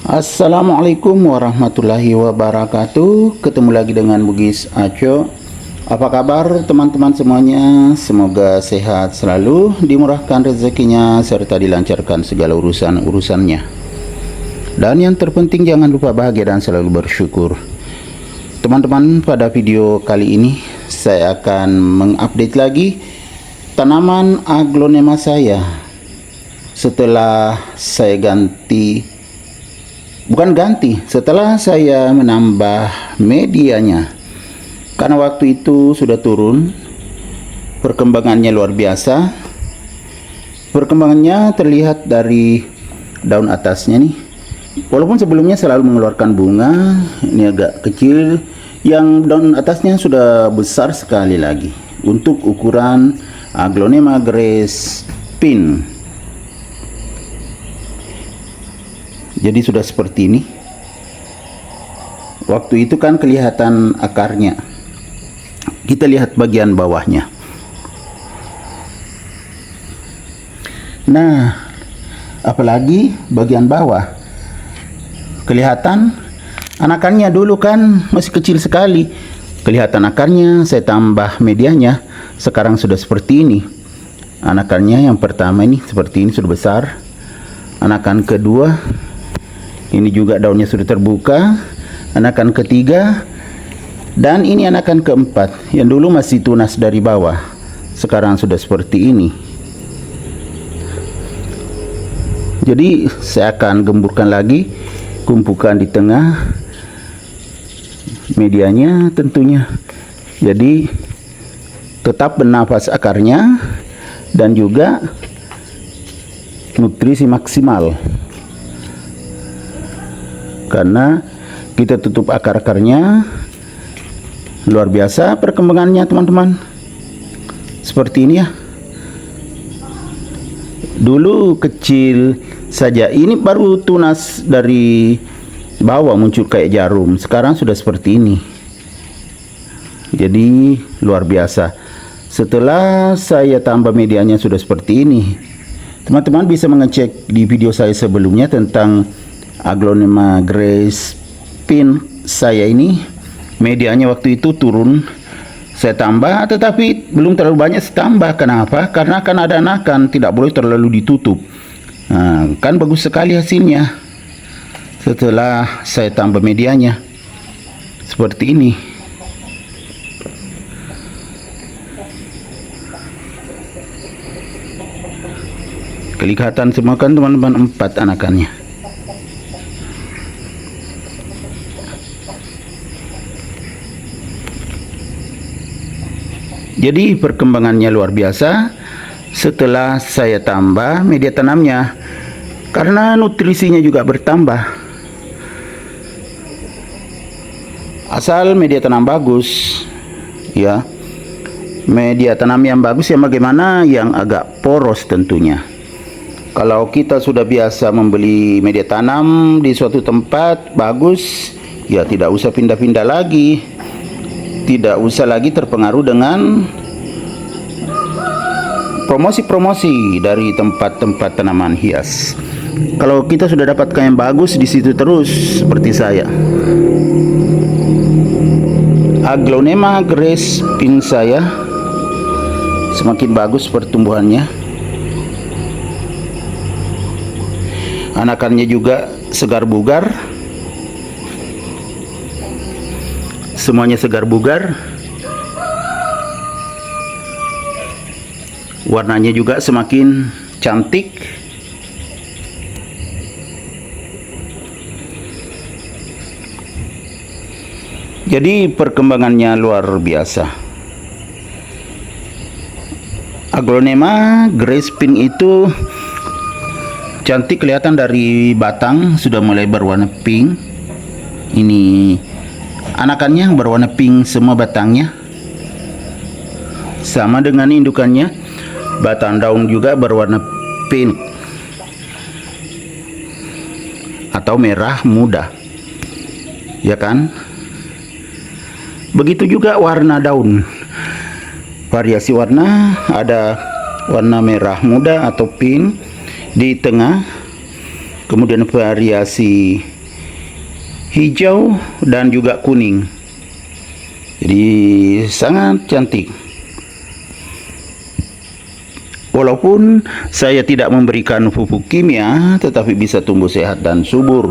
Assalamualaikum warahmatullahi wabarakatuh. Ketemu lagi dengan Bugis Aco. Apa kabar teman-teman semuanya? Semoga sehat selalu, dimurahkan rezekinya, serta dilancarkan segala urusan-urusannya. Dan yang terpenting jangan lupa bahagia dan selalu bersyukur. Teman-teman, pada video kali ini saya akan mengupdate lagi tanaman aglonema saya. Setelah saya setelah saya menambah medianya, karena waktu itu sudah turun, perkembangannya luar biasa. Perkembangannya terlihat dari daun atasnya nih, walaupun sebelumnya selalu mengeluarkan bunga, ini agak kecil, yang daun atasnya sudah besar sekali lagi untuk ukuran aglonema grace pin. Jadi sudah seperti ini. Waktu itu kan kelihatan akarnya. Kita lihat bagian bawahnya. Nah, apalagi bagian bawah. Kelihatan anakannya dulu kan masih kecil sekali. Kelihatan akarnya, saya tambah medianya. Sekarang sudah seperti ini. Anakannya yang pertama ini seperti ini, sudah besar. Anakan kedua, ini juga daunnya sudah terbuka. Anakan ketiga, dan ini anakan keempat yang dulu masih tunas dari bawah, sekarang sudah seperti ini. Jadi saya akan gemburkan lagi, kumpulkan di tengah medianya tentunya. Jadi tetap bernafas akarnya dan juga nutrisi maksimal. Karena kita tutup akar-akarnya, luar biasa perkembangannya teman-teman. Seperti ini ya. Dulu kecil saja, ini baru tunas dari bawah muncul kayak jarum. Sekarang sudah seperti ini. Jadi luar biasa. Setelah saya tambah medianya sudah seperti ini. Teman-teman bisa mengecek di video saya sebelumnya tentang aglonema grace pin saya ini. Medianya waktu itu turun, saya tambah, tetapi belum terlalu banyak saya tambah. Kenapa? Karena kan ada anakan, tidak boleh terlalu ditutup. Nah, kan bagus sekali hasilnya setelah saya tambah medianya seperti ini. Kelihatan semua kan teman-teman, 4 anakannya. Jadi perkembangannya luar biasa setelah saya tambah media tanamnya, karena nutrisinya juga bertambah. Asal media tanam bagus ya. Media tanam yang bagus yang bagaimana? Yang agak poros tentunya. Kalau kita sudah biasa membeli media tanam di suatu tempat bagus, ya tidak usah pindah-pindah lagi. Tidak usah lagi terpengaruh dengan promosi-promosi dari tempat-tempat tanaman hias. Kalau kita sudah dapatkan yang bagus di situ terus, seperti saya. Aglonema grace pin saya semakin bagus pertumbuhannya. Anakannya juga segar bugar. Semuanya segar bugar. Warnanya juga semakin cantik. Jadi perkembangannya luar biasa. Aglonema grace pin itu cantik, kelihatan dari batang sudah mulai berwarna pink. Ini anakannya berwarna pink semua batangnya, sama dengan indukannya. Batang daun juga berwarna pink atau merah muda, ya kan? Begitu juga warna daun, variasi warna, ada warna merah muda atau pink di tengah, kemudian variasi hijau dan juga kuning. Jadi sangat cantik. Walaupun saya tidak memberikan pupuk kimia, tetapi bisa tumbuh sehat dan subur.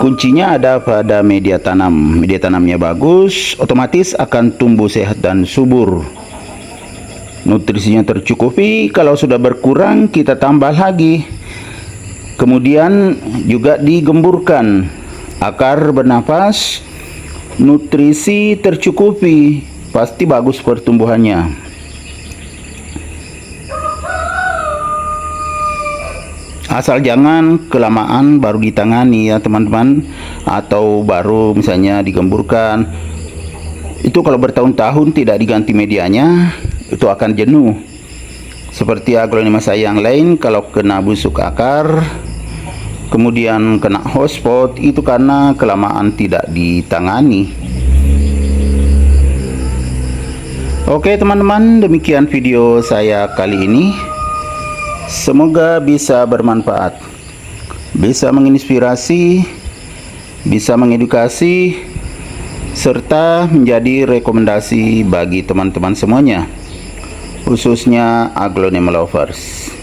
Kuncinya ada pada media tanam. Media tanamnya bagus, otomatis akan tumbuh sehat dan subur. Nutrisinya tercukupi, kalau sudah berkurang kita tambah lagi. Kemudian juga digemburkan. Akar bernapas, nutrisi tercukupi, pasti bagus pertumbuhannya. Asal jangan kelamaan baru ditangani ya teman-teman, atau baru misalnya digemburkan. Itu kalau bertahun-tahun tidak diganti medianya, itu akan jenuh. Seperti aglonema saya yang lain, kalau kena busuk akar, kemudian kena hotspot, itu karena kelamaan tidak ditangani. Oke teman-teman, demikian video saya kali ini. Semoga bisa bermanfaat, bisa menginspirasi, bisa mengedukasi, serta menjadi rekomendasi bagi teman-teman semuanya, khususnya aglonema lovers.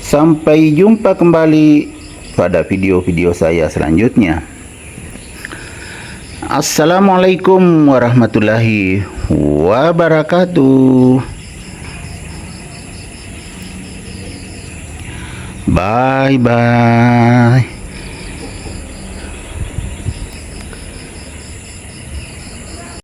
Sampai jumpa kembali pada video-video saya selanjutnya. Assalamualaikum warahmatullahi wabarakatuh. Bye bye.